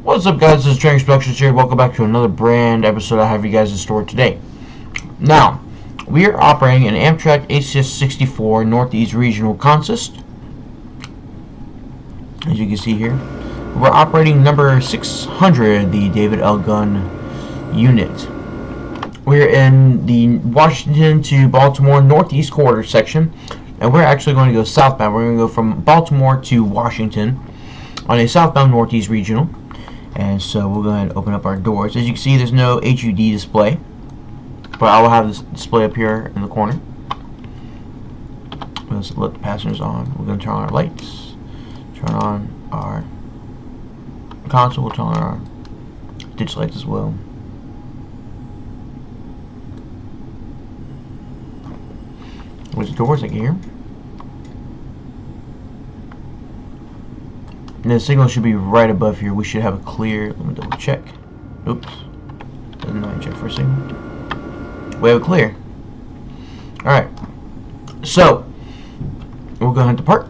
What's up, guys? This is Train Productions here. Welcome back to another brand episode I have you guys in store today. Now, we are operating an Amtrak HCS64 Northeast Regional Consist. As you can see here, we're operating number 600, the David L. Gunn unit. We're in the Washington to Baltimore Northeast Corridor section, and we're actually going to go southbound. We're going to go from Baltimore to Washington on a southbound Northeast Regional. And so we'll go ahead and open up our doors. As you can see, there's no HUD display, but I will have this display up here in the corner. Let's let the passengers on. We're going to turn on our lights, turn on our console, we'll turn on our ditch lights as well. There's the doors like here. And the signal should be right above here. We should have a clear. Let me double check. Oops. Doesn't let me check for a signal. We have a clear. Alright. So, we'll go ahead and depart.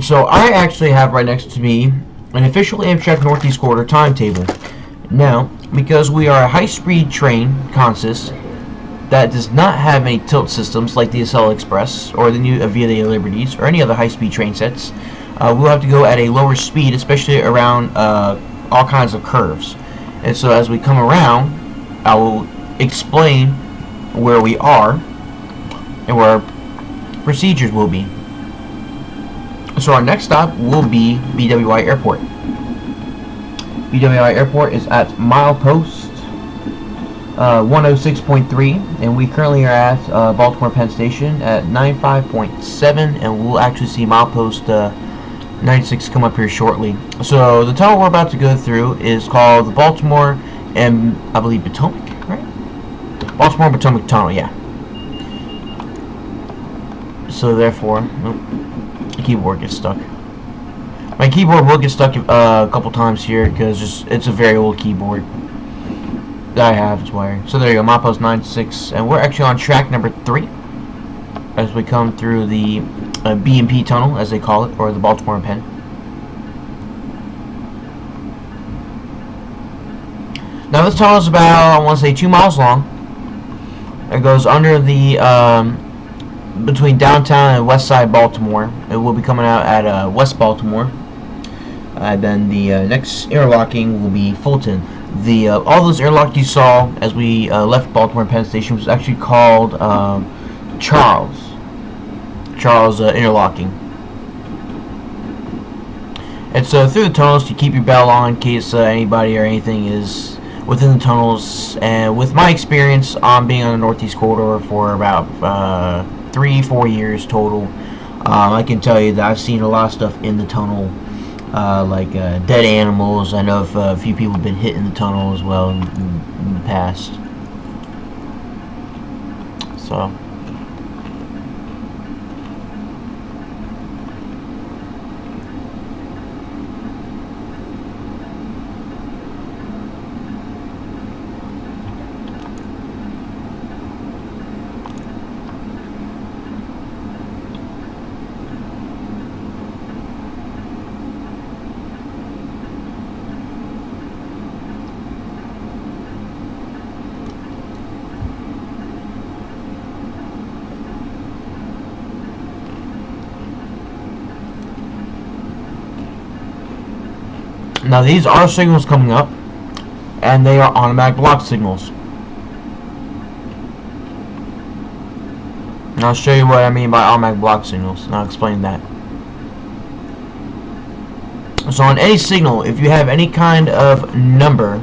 So, I actually have right next to me an official Amtrak Northeast Corridor timetable. Now, because we are a high-speed train consist that does not have any tilt systems like the DSL Express or the new Via de Liberties or any other high-speed train sets, we'll have to go at a lower speed, especially around all kinds of curves. And so as we come around, I will explain where we are and where our procedures will be. So our next stop will be BWI Airport. BWI Airport is at milepost 106.3, and we currently are at Baltimore Penn Station at 95.7, and we'll actually see milepost 96 come up here shortly. So the tunnel we're about to go through is called the Baltimore and I believe Potomac, right? Baltimore Potomac Tunnel, yeah. So therefore, the keyboard gets stuck. My keyboard will get stuck a couple times here because it's a very old keyboard that I have. It's wired. So there you go, milepost 96, and we're actually on track number 3 as we come through the B&P tunnel, as they call it, or the Baltimore and Penn. Now this tunnel is about, I want to say, 2 miles long. It goes under the between downtown and west side Baltimore. It will be coming out at West Baltimore. Then the next interlocking will be Fulton. All those interlocks you saw as we left Baltimore Penn Station was actually called Charles interlocking. And so through the tunnels, you keep your bell on in case anybody or anything is within the tunnels. And with my experience on being on the Northeast Corridor for about 3-4 years total, I can tell you that I've seen a lot of stuff in the tunnel. Like dead animals. I know a few people have been hit in the tunnel as well in the past. So now these are signals coming up, and they are automatic block signals. And I'll show you what I mean by automatic block signals, and I'll explain that. So on any signal, if you have any kind of number,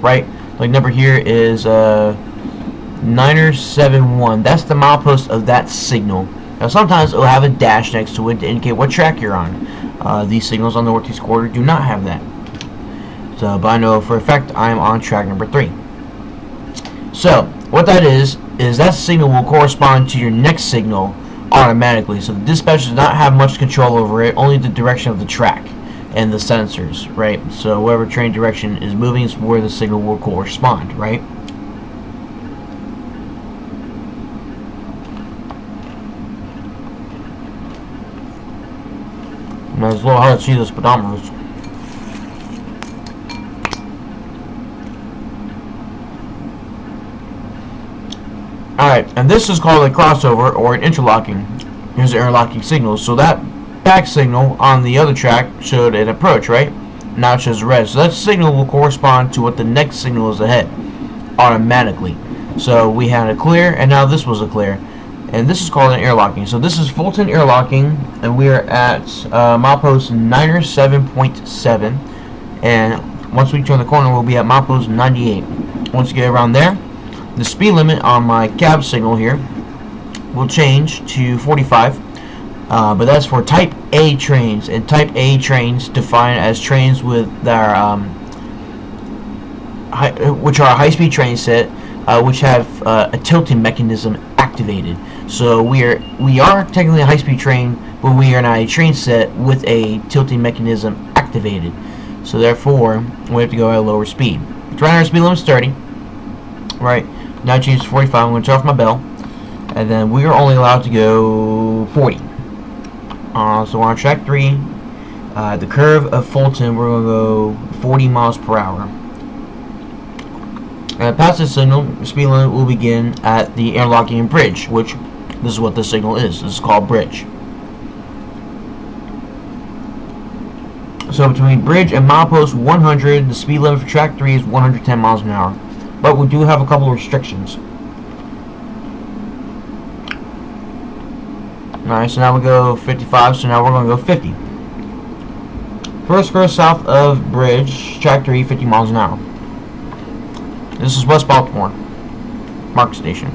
right, like number here is 971, that's the milepost of that signal. Now sometimes it will have a dash next to it to indicate what track you're on. These signals on the Northeast Corridor do not have that. So, but I know for a fact I am on track number 3. So, what that is that signal will correspond to your next signal automatically. So the dispatcher does not have much control over it, only the direction of the track and the sensors, right? So whatever train direction is moving is where the signal will correspond, right? Now, it's a little hard to see the speedometers. Alright, and this is called a crossover or an interlocking. Here's the interlocking signal. So that back signal on the other track showed an approach, right? Now it shows red. So that signal will correspond to what the next signal is ahead automatically. So we had a clear, and now this was a clear. And this is called an interlocking. So this is Fulton interlocking, and we are at milepost 907.7. And once we turn the corner, we'll be at milepost 98. Once you get around there, the speed limit on my cab signal here will change to 45, but that's for Type A trains, and Type A trains defined as trains with their which are a high-speed train set, which have a tilting mechanism activated. So we are technically a high-speed train, but we are not a train set with a tilting mechanism activated. So therefore, we have to go at a lower speed. Right now, our speed limit is 30. Right. Now it changes to 45. I'm going to turn off my bell. And then we are only allowed to go 40. So on track 3, the curve of Fulton, we're going to go 40 miles per hour. Past this signal, the speed limit will begin at the interlocking bridge, which this is what this signal is. This is called bridge. So between bridge and milepost 100, the speed limit for track 3 is 110 miles an hour. But we do have a couple of restrictions. Alright, so now we go 55, so now we're going to go 50. First curve south of bridge, track 3, 50 miles an hour. This is West Baltimore, Mark Station.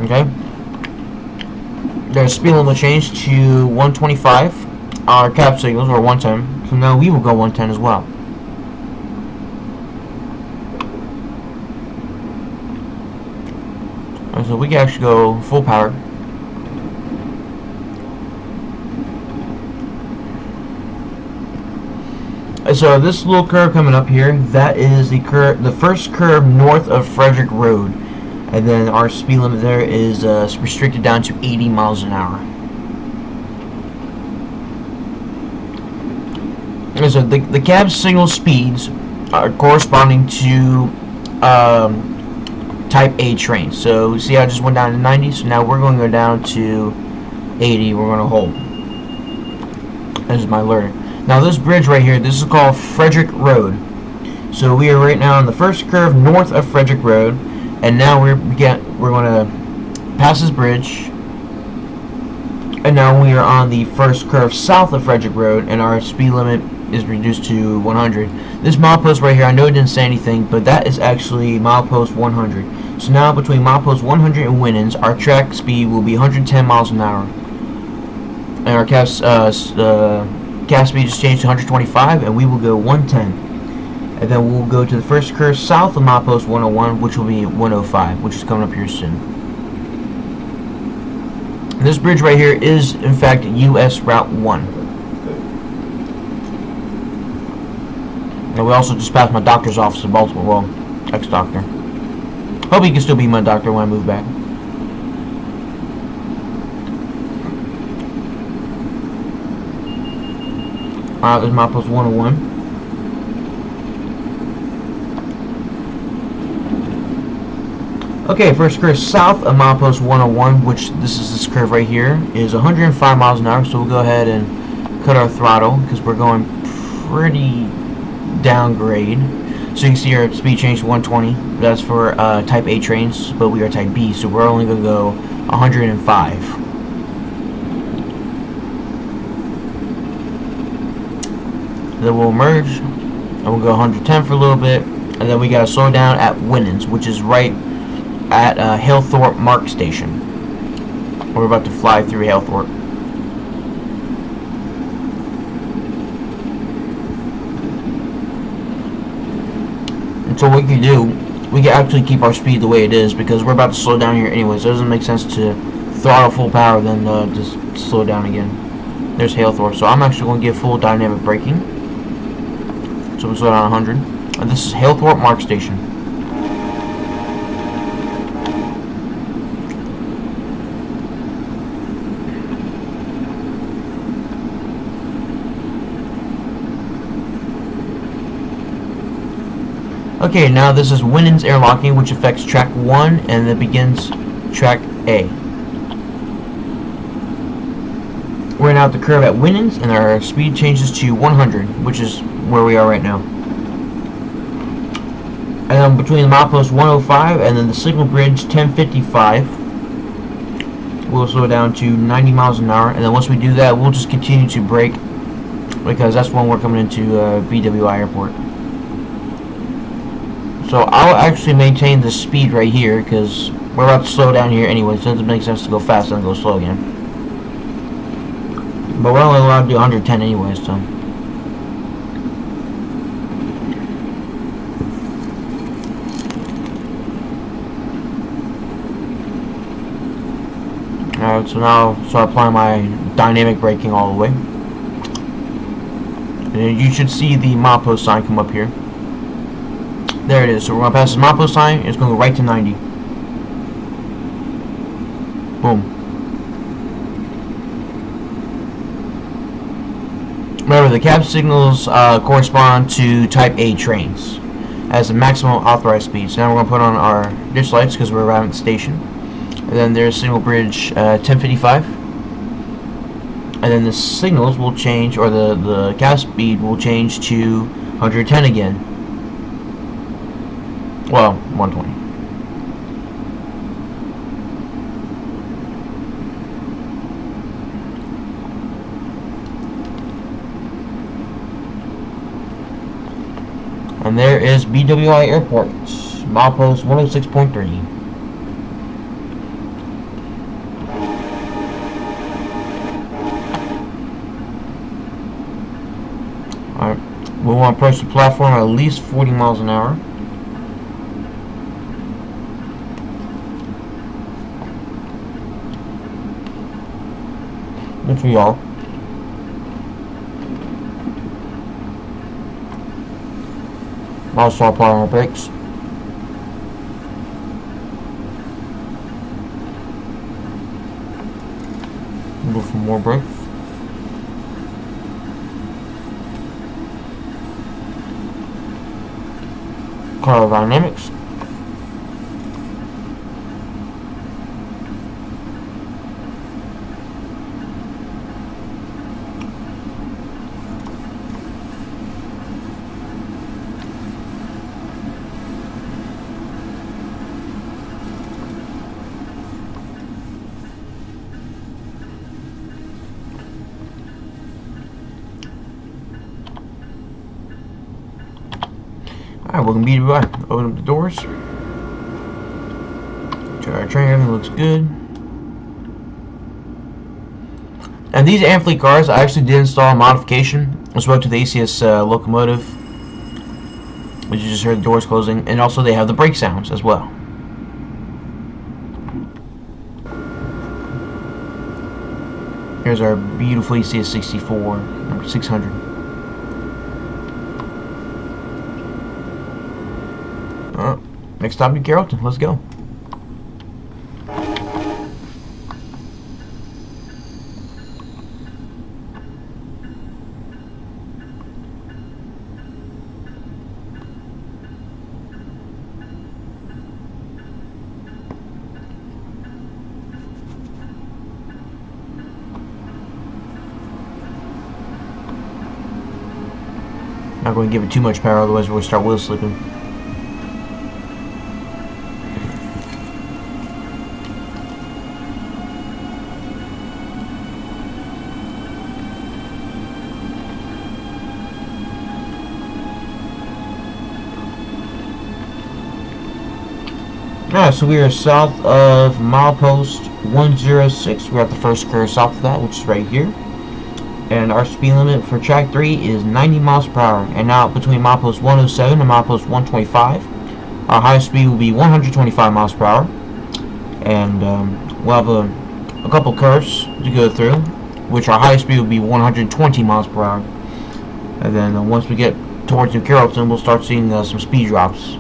Okay. Their speed limit changed to 125. Our cab signals were 110, so now we will go 110 as well. And so we can actually go full power. And so this little curve coming up here, that is the first curve north of Frederick Road. And then our speed limit there is restricted down to 80 miles an hour. And so the cab signal speeds are corresponding to Type A trains. So see how I just went down to 90? So now we're going to go down to 80. We're going to hold. This is my learner. Now this bridge right here, this is called Frederick Road. So we are right now on the first curve north of Frederick Road. And now we're going to pass this bridge, and now we are on the first curve south of Frederick Road, and our speed limit is reduced to 100. This milepost right here, I know it didn't say anything, but that is actually milepost 100. So now between milepost 100 and Winans, our track speed will be 110 miles an hour, and our cab speed is changed to 125, and we will go 110. And then we'll go to the first curve south of milepost 101, which will be 105, which is coming up here soon. And this bridge right here is, in fact, US Route 1. And we also just passed my doctor's office in Baltimore. Well, ex-doctor. Hope he can still be my doctor when I move back. Alright, there's milepost 101. Okay, first curve south of milepost 101, which this curve right here, is 105 miles an hour. So we'll go ahead and cut our throttle because we're going pretty downgrade. So you can see our speed change to 120. That's for Type A trains, but we are Type B, so we're only going to go 105. Then we'll merge, and we'll go 110 for a little bit, and then we got to slow down at Winans, which is right at Halethorpe Mark Station. We're about to fly through Halethorpe. And so what we can actually keep our speed the way it is because we're about to slow down here anyways. It doesn't make sense to throttle full power, then just slow down again. There's Hailthorpe. So I'm actually going to give full dynamic braking. So we slow down 100. And this is Hailthorpe Mark Station. Okay, now this is Winans airlocking, which affects track 1 and then begins track A. We're now at the curve at Winans, and our speed changes to 100, which is where we are right now. And then between the milepost 105 and then the signal bridge 1055, we'll slow down to 90 miles an hour. And then once we do that, we'll just continue to brake, because that's when we're coming into BWI Airport. So I'll actually maintain the speed right here, because we're about to slow down here anyway, so it doesn't make sense to go fast and then go slow again. But we're only allowed to do 110 anyways, so. Alright, so now I'll start applying my dynamic braking all the way. And you should see the milepost sign come up here. There it is. So we're going to pass this milepost sign, it's going to go right to 90. Boom. Remember, the cab signals correspond to Type A trains as the maximum authorized speed. So now we're going to put on our ditch lights because we're around the station. And then there's signal bridge 1055. And then the signals will change, or the cab speed will change to 110 again. Well, 120. And there is BWI Airport, milepost 106.3. Alright, we want to approach the platform at least 40 miles an hour. Which we are. I'll start applying our brakes. Go for more brakes. Car dynamics. Alright, welcome to BWI. Open up the doors. Check our train, everything looks good. And these Amfleet cars, I actually did install a modification. I spoke to the ACS locomotive, which you just heard the doors closing, and also they have the brake sounds as well. Here's our beautiful ACS 64, number 600. Next stop in Carrollton. Let's go. Not going to give it too much power, otherwise we'll start wheel slipping. Alright, so we are south of milepost 106. We're at the first curve south of that, which is right here. And our speed limit for track 3 is 90 miles per hour. And now between milepost 107 and milepost 125, our highest speed will be 125 miles per hour. And we'll have a a couple curves to go through, which our highest speed would be 120 miles per hour. And then once we get towards New Carrollton, we'll start seeing some speed drops.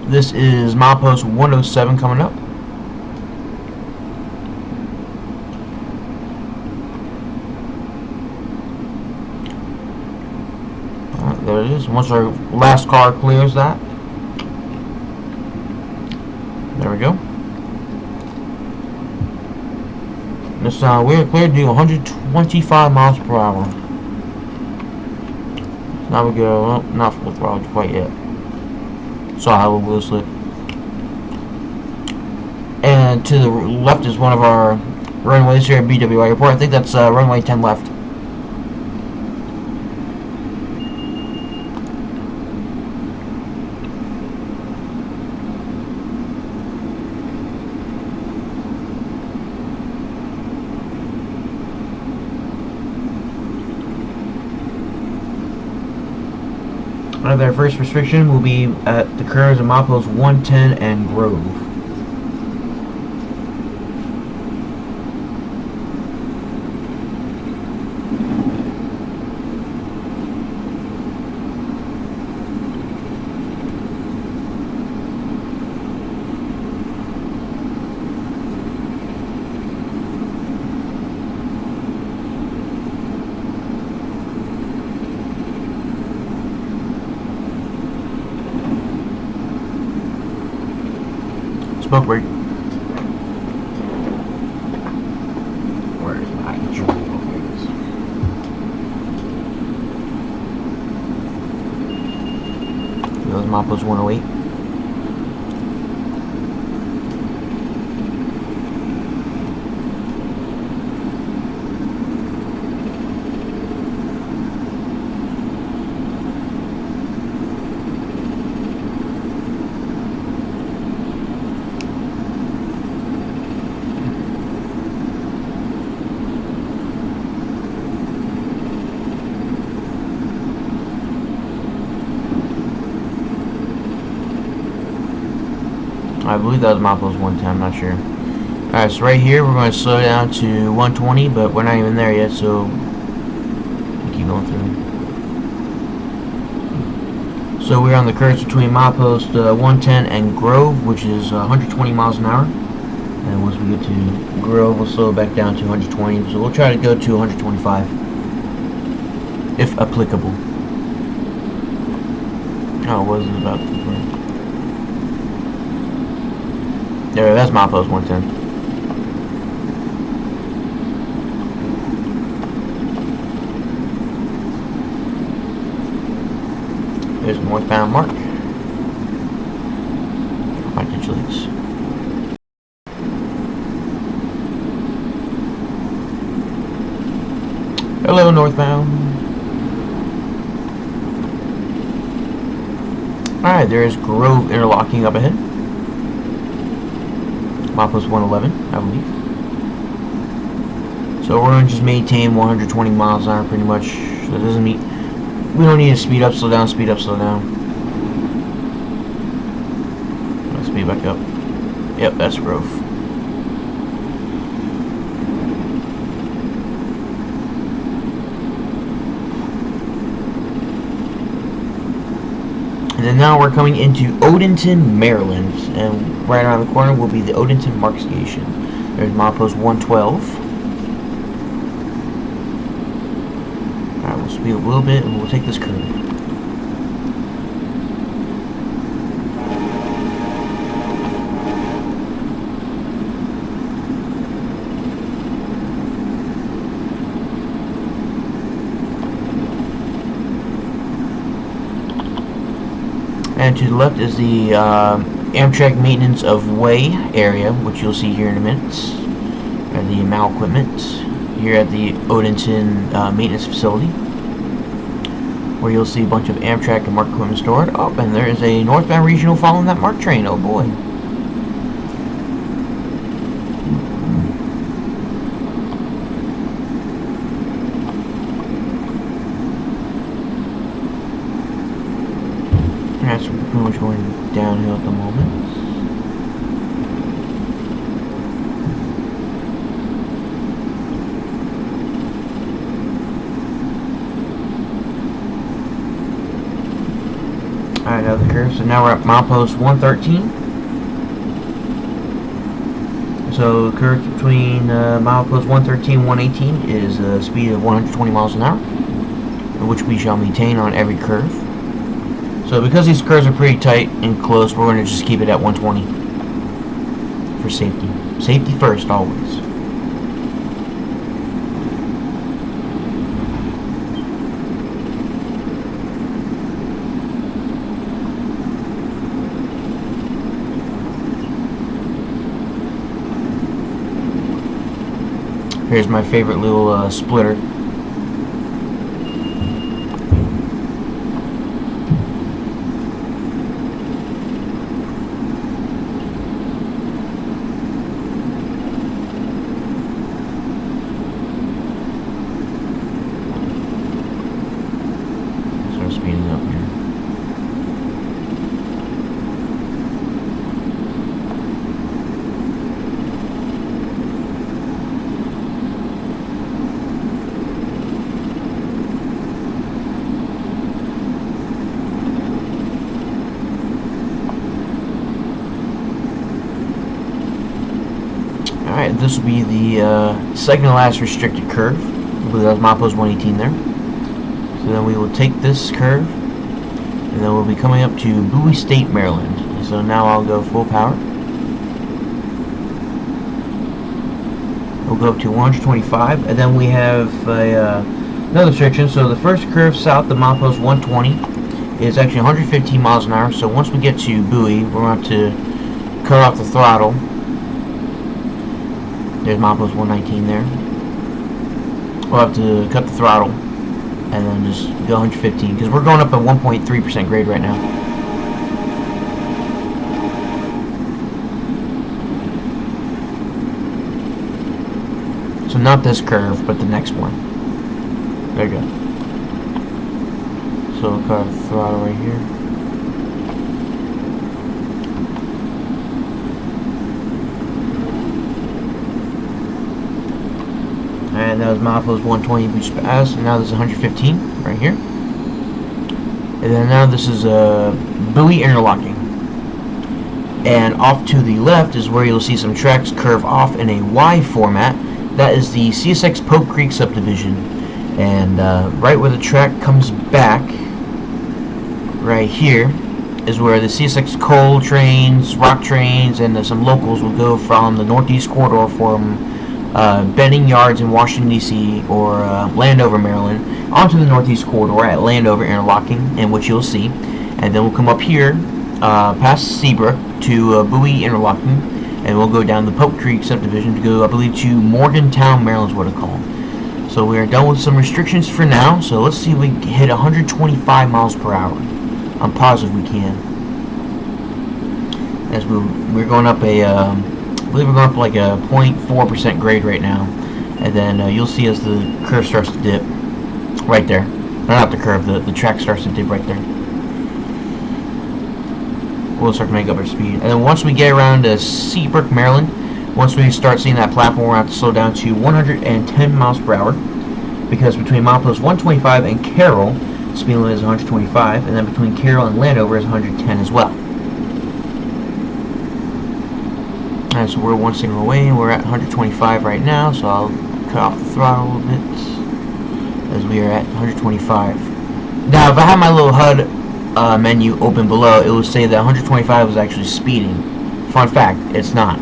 This is milepost 107 coming up. There it is. Once our last car clears that. There we go. This we're cleared to do 125 miles per hour. Now we go, well, not full throttle quite yet. Saw how we will slip. And to the left is one of our runways here at BWI Airport. I think that's runway 10 left. Their first restriction will be at the curves of milepost 110 and Grove. Smoke break. Where is my control? Here it is. That was milepost 108. I believe that was milepost 110, I'm not sure. Alright, so right here we're going to slow down to 120, but we're not even there yet, so we'll keep going through. So we're on the curves between milepost 110 and Grove, which is 120 miles an hour. And once we get to Grove, we'll slow back down to 120, so we'll try to go to 125, if applicable. Oh, what is it about? There, that's milepost 110. There's the northbound mark. Right to Chili's. Hello, northbound. Alright, there's Grove interlocking up ahead. Milepost 111, I believe. So we're going to just maintain 120 miles an hour pretty much. That doesn't mean we don't need to speed up, slow down, speed up, slow down. Let's speed back up. Yep, that's Grove. And then now we're coming into Odenton, Maryland, and right around the corner will be the Odenton Mark Station. There's milepost 112. Alright, we'll speed a little bit and we'll take this curve. And to the left is the Amtrak Maintenance of Way area, which you'll see here in a minute. And the MAL equipment here at the Odenton Maintenance Facility, where you'll see a bunch of Amtrak and MARC equipment stored. Oh, and there is a northbound regional following that MARC train. Oh boy. new at the moment. Alright, another curve. So now we're at milepost 113. So the curve between milepost 113 and 118 is a speed of 120 miles an hour, which we shall maintain on every curve. So because these curves are pretty tight and close, we're going to just keep it at 120 for safety. Safety first, always. Here's my favorite little splitter. Start speeding up here. Alright, this will be the second to last restricted curve. I believe that was milepost 118 there. So then we will take this curve, and then we'll be coming up to Bowie State, Maryland. So now I'll go full power. We'll go up to 125, and then we have another restriction. So the first curve south of milepost 120 is actually 115 miles an hour. So once we get to Bowie, we're going to cut off the throttle. There's milepost 119 there. We'll have to cut the throttle and then just go 115 because we're going up at 1.3% grade right now. So not this curve, but the next one. There you go. So we'll cut the throttle right here. And that was milepost 120 we just passed, and now this is 115 right here. And then now this is Bowie interlocking. And off to the left is where you'll see some tracks curve off in a Y format. That is the CSX Pope Creek subdivision. And right where the track comes back, right here, is where the CSX coal trains, rock trains, and some locals will go from the Northeast Corridor from Benning Yards in Washington, D.C. or Landover, Maryland, onto the Northeast Corridor at Landover interlocking, and which you'll see. And then we'll come up here, past Seabrook, to Bowie interlocking, and we'll go down the Pope Creek subdivision to go, I believe, to Morgantown, Maryland's what it's called. So we are done with some restrictions for now, so let's see if we can hit 125 miles per hour. I'm positive we can. As we're going up I believe we're going up like a 0.4% grade right now, and then you'll see as the curve starts to dip right there. Not the curve, the track starts to dip right there. We'll start to make up our speed, and then once we get around to Seabrook, Maryland, once we start seeing that platform, we'll have to slow down to 110 miles per hour, because between milepost 125 and Carroll, speed limit is 125, and then between Carroll and Landover is 110 as well. Alright, so we're one signal away, and we're at 125 right now, so I'll cut off the throttle a little bit, as we are at 125. Now, if I have my little HUD menu open below, it will say that 125 was actually speeding. Fun fact, it's not.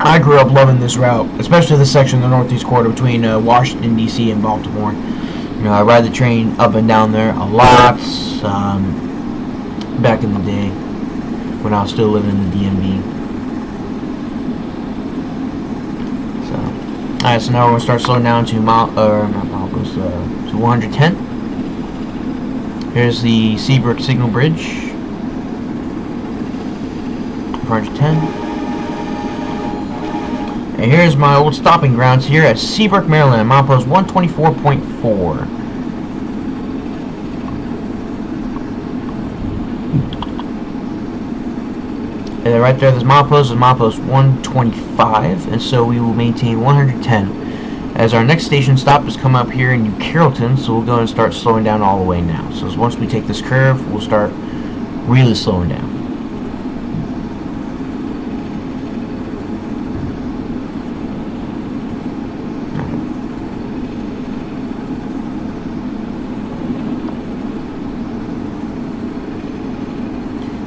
I grew up loving this route, especially this section of the Northeast Corridor between Washington, D.C. and Baltimore. You know, I ride the train up and down there a lot back in the day when I was still living in the DMV. So, alright, so now we're gonna start slowing down to 110. Here's the Seabrook Signal Bridge. 110. And here's my old stopping grounds here at Seabrook, Maryland, milepost 124.4. And then right there, this milepost is milepost 125, and so we will maintain 110. As our next station stop is coming up here in New Carrollton, so we'll go and start slowing down all the way now. So once we take this curve, we'll start really slowing down.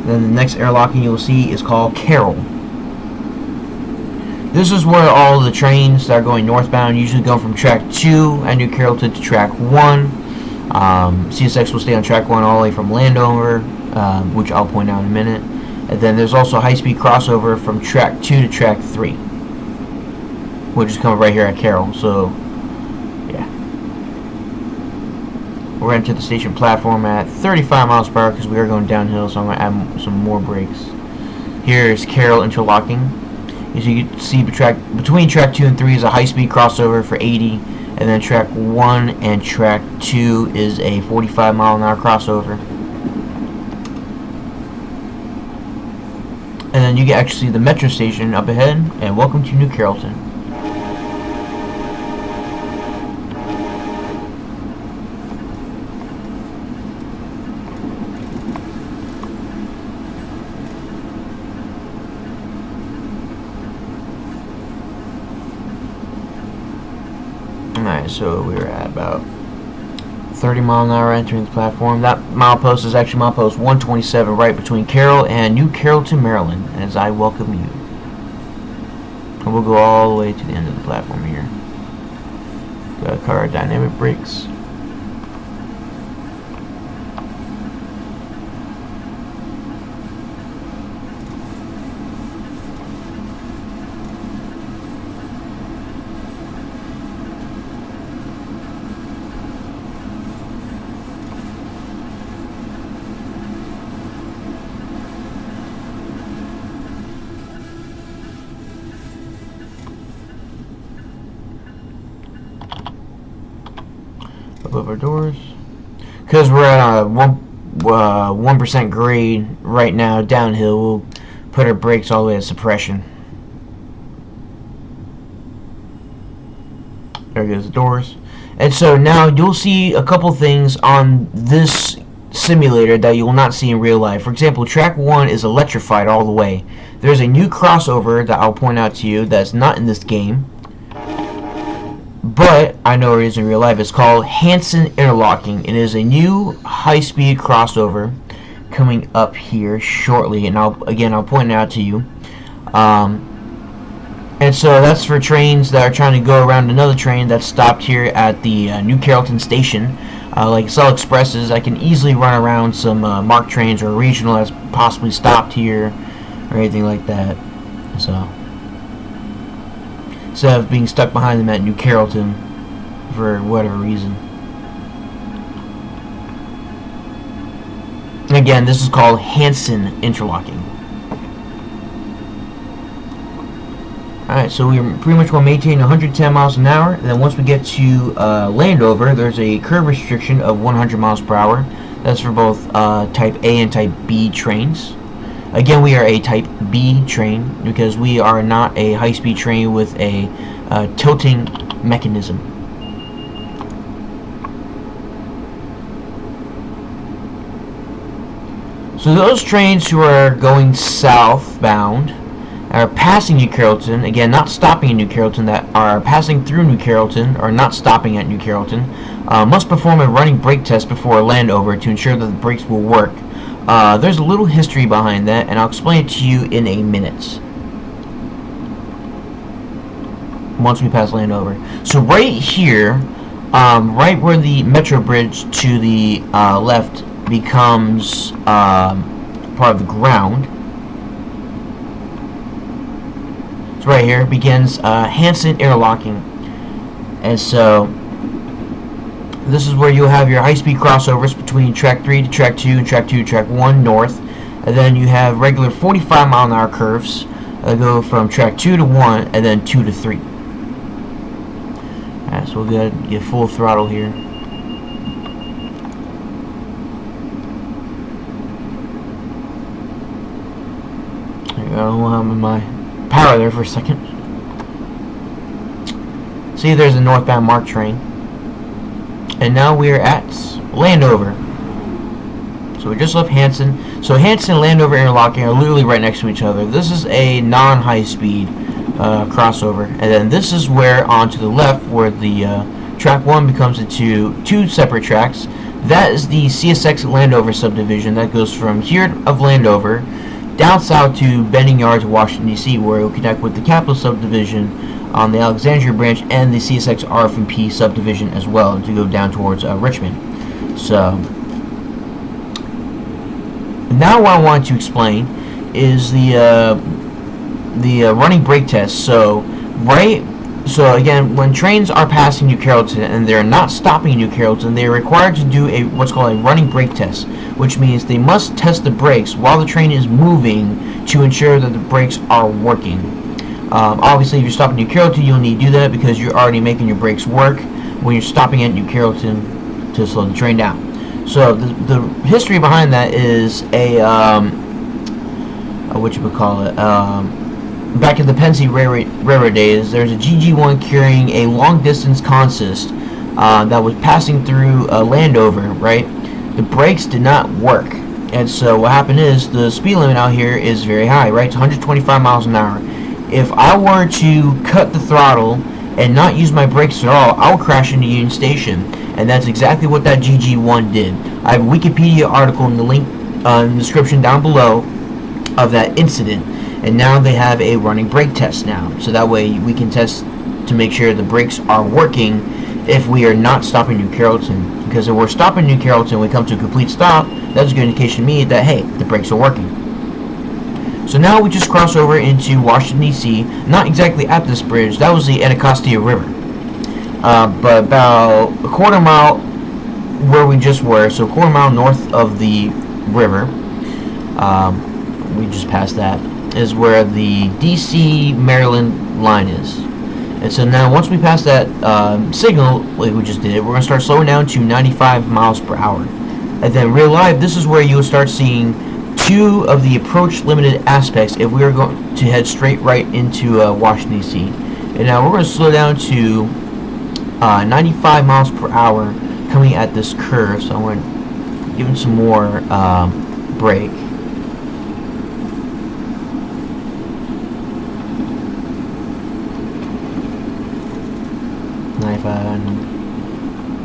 Then the next airlocking you'll see is called Carroll. This is where all the trains that are going northbound usually go from track 2 at New Carrollton to track 1. CSX will stay on track 1 all the way from Landover, which I'll point out in a minute. And then there's also a high-speed crossover from track 2 to track 3, which is coming right here at Carroll. So, yeah. We're going to the station platform at 35 miles per hour because we are going downhill, so I'm going to add some more brakes. Here is Carroll interlocking. As you can see, between track 2 and 3 is a high-speed crossover for 80, and then track 1 and track 2 is a 45-mile-an-hour crossover. And then you can actually see the metro station up ahead, and welcome to New Carrollton. Alright, so we're at about 30 mile an hour entering the platform. That milepost is actually milepost 127, right between Carroll and New Carrollton, Maryland, as I welcome you. And we'll go all the way to the end of the platform here. Gotta cover our dynamic brakes. Above our doors, because we're at a 1% grade right now downhill. We'll put our brakes all the way at suppression. There goes the doors. And so now you'll see a couple things on this simulator that you will not see in real life. For example, track 1 is electrified all the way. There's a new crossover that I'll point out to you that's not in this game, but I know it is in real life. It's called Hanson Interlocking. It is a new high-speed crossover coming up here shortly, and I'll point it out to you. And so that's for trains that are trying to go around another train that's stopped here at the New Carrollton station. Like Cell Expresses, I can easily run around some MARC trains or regional that's possibly stopped here or anything like that. So instead of being stuck behind them at New Carrollton for whatever reason. And again, this is called Hanson Interlocking. Alright, so we're pretty much going to maintain 110 miles an hour, and then once we get to Landover, there's a curve restriction of 100 miles per hour. That's for both Type A and Type B trains. Again, we are a Type B train because we are not a high-speed train with a tilting mechanism. So those trains who are going southbound are passing New Carrollton, again not stopping in New Carrollton, that are passing through New Carrollton or not stopping at New Carrollton, must perform a running brake test before Landover to ensure that the brakes will work. There's a little history behind that, and I'll explain it to you in a minute once we pass Landover. So right here, right where the Metro Bridge to the left becomes part of the ground, so right here begins Hanson Interlocking. And so this is where you'll have your high-speed crossovers between track 3 to track 2 and track 2 to track 1 north, and then you have regular 45-mile-an-hour curves that go from track 2 to 1 and then 2 to 3. Alright, so we'll get full throttle here. There you go. I'm in my power there for a second. See, there's a northbound MARC train. And now we're at Landover. So we just left Hanson. So Hanson and Landover interlocking are literally right next to each other. This is a non-high-speed crossover. And then this is where, on to the left, where the track 1 becomes into 2 separate tracks. That is the CSX Landover subdivision that goes from here of Landover down south to Bending Yard to Washington, D.C., where it will connect with the Capital subdivision on the Alexandria branch and the CSX RF&P subdivision as well to go down towards Richmond. So now what I want to explain is the running brake test. So again, when trains are passing New Carrollton and they're not stopping in New Carrollton, they are required to do what's called a running brake test, which means they must test the brakes while the train is moving to ensure that the brakes are working. Obviously, if you're stopping New Carrollton, you'll need to do that because you're already making your brakes work when you're stopping at New Carrollton to slow the train down. So the history behind that is back in the Pennsy Railroad days, there's a GG1 carrying a long-distance consist that was passing through Landover, right? The brakes did not work. And so what happened is the speed limit out here is very high, right? It's 125 miles an hour. If I were to cut the throttle and not use my brakes at all, I would crash into Union Station. And that's exactly what that GG1 did. I have a Wikipedia article in the link in the description down below of that incident. And now they have a running brake test now. So that way we can test to make sure the brakes are working if we are not stopping New Carrollton. Because if we're stopping New Carrollton, we come to a complete stop, that's a good indication to me that, hey, the brakes are working. So now we just cross over into Washington, D.C. Not exactly at this bridge. That was the Anacostia River. But about a quarter mile where we just were, so a quarter mile north of the river, we just passed that, is where the D.C. Maryland line is. And so now once we pass that signal, like we just did, we're going to start slowing down to 95 miles per hour. And then real live, this is where you'll start seeing 2 of the approach limited aspects if we are going to head straight right into Washington, D.C. And now we're going to slow down to 95 miles per hour coming at this curve. So I'm going to give it some more brake.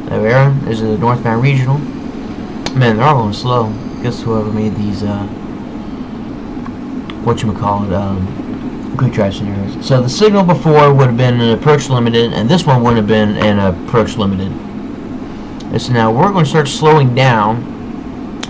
There we are. There's a northbound regional. Man, they're all going slow. Guess whoever made these quick drive scenarios. So the signal before would have been an approach limited, and this one would have been an approach limited. And so now we're going to start slowing down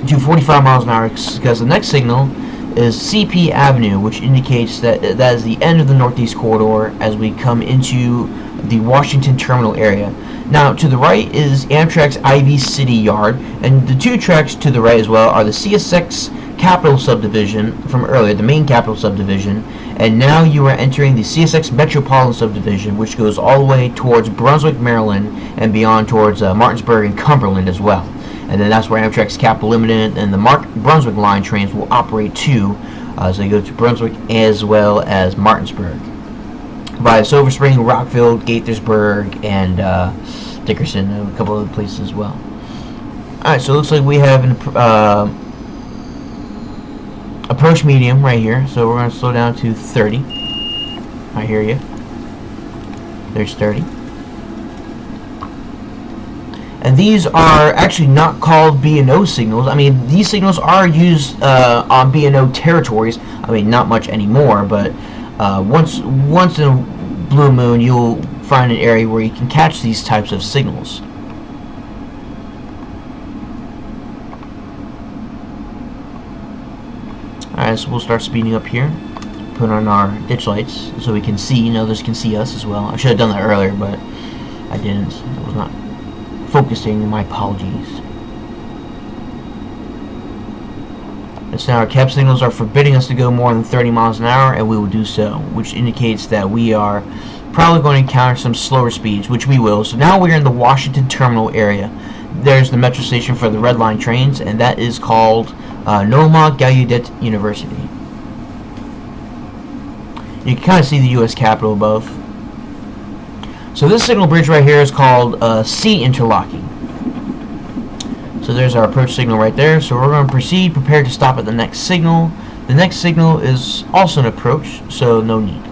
to 45 miles an hour because the next signal is CP Avenue, which indicates that that is the end of the Northeast Corridor as we come into the Washington Terminal area. Now, to the right is Amtrak's Ivy City Yard, and the 2 tracks to the right as well are the CSX Capital subdivision from earlier, the main Capital subdivision, and now you are entering the CSX Metropolitan subdivision, which goes all the way towards Brunswick, Maryland, and beyond towards Martinsburg and Cumberland as well. And then that's where Amtrak's Capital Limited and the Brunswick line trains will operate too, so they go to Brunswick as well as Martinsburg. By Silver Spring, Rockville, Gaithersburg, and Dickerson, and a couple other places as well. Alright, so it looks like we have an approach medium right here, so we're going to slow down to 30. I hear you. There's 30. And these are actually not called B&O signals. I mean, these signals are used on B&O territories. I mean, not much anymore, but once in a blue moon, you'll find an area where you can catch these types of signals. Alright, so we'll start speeding up here. Put on our ditch lights so we can see, and others can see us as well. I should have done that earlier, but I didn't. I was not focusing. My apologies. And so now our cab signals are forbidding us to go more than 30 miles an hour, and we will do so, which indicates that we are probably going to encounter some slower speeds, which we will. So now we're in the Washington Terminal area. There's the metro station for the Red Line trains, and that is called Norma Gallaudet University. You can kind of see the U.S. Capitol above. So this signal bridge right here is called C interlocking. So there's our approach signal right there. So we're going to proceed, prepare to stop at the next signal. The next signal is also an approach, so no need.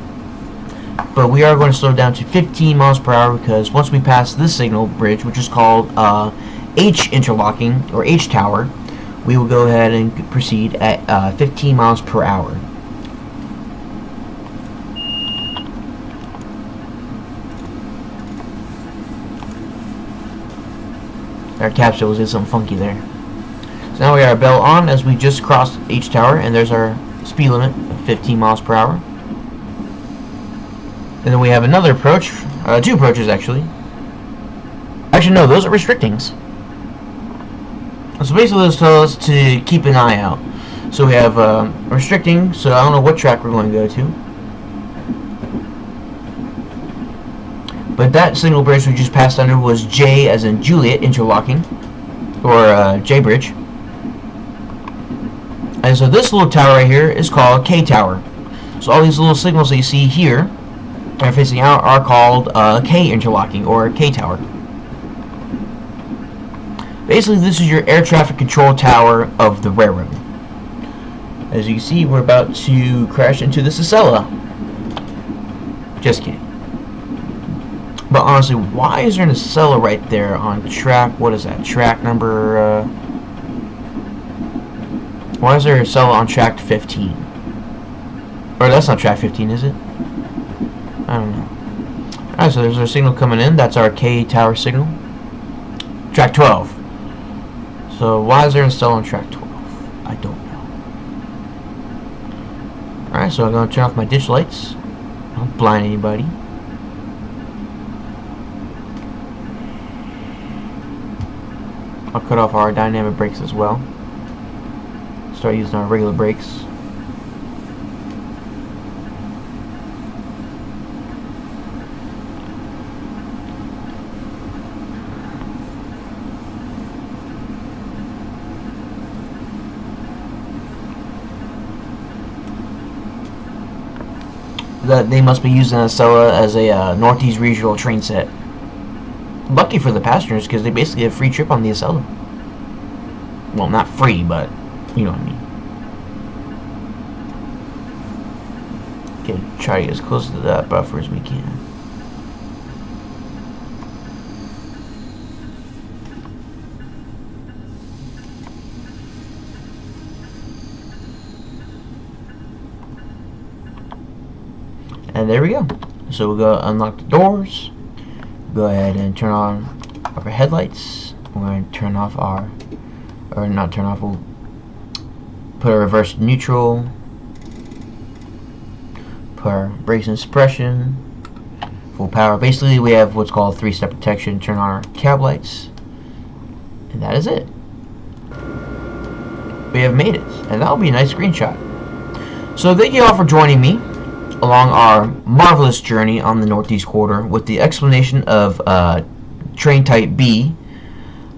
But we are going to slow down to 15 miles per hour because once we pass this signal bridge, which is called H interlocking or H tower, we will go ahead and proceed at 15 miles per hour. Our capsule did something funky there. So now we got our bell on as we just crossed H tower, and there's our speed limit of 15 miles per hour. And then we have another approach, two approaches actually. Actually no, those are restrictings. So basically those tell us to keep an eye out. So we have restricting, so I don't know what track we're going to go to. But that signal bridge we just passed under was J as in Juliet interlocking, or J bridge. And so this little tower right here is called K tower. So all these little signals that you see here are facing out are called K interlocking or K tower. Basically this is your air traffic control tower of the railroad. As you can see, we're about to crash into the Sicela. Just kidding. But honestly, why is there a Sicela right there on track? What is that? Track number... why is there a Sicela on track 15? Or that's not track 15, is it? I don't know. Alright, so there's our signal coming in. That's our K tower signal. Track 12. So why is there a Sicela on track 12? I don't know. Alright, so I'm going to turn off my ditch lights. Don't blind anybody. I'll cut off our dynamic brakes as well. Start using our regular brakes. That they must be using a Sicela as a Northeast regional train set. Lucky for the passengers because they basically have a free trip on the Sicela. Well, not free, but you know what I mean. Okay, try to get as close to that buffer as we can. And there we go. So we'll go unlock the doors. Go ahead and turn on our headlights. We're going to turn off our, or not turn off, we'll put our reverse neutral, put our brakes and suppression, full power. Basically we have what's called 3-step protection. Turn on our cab lights, and that is it. We have made it, and that'll be a nice screenshot. So thank you all for joining me along our marvelous journey on the Northeast Corridor with the explanation of train type B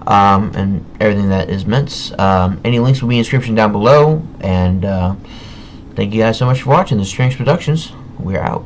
and everything that is meant. Any links will be in the description down below, and thank you guys so much for watching. This is Strange Productions. We're out.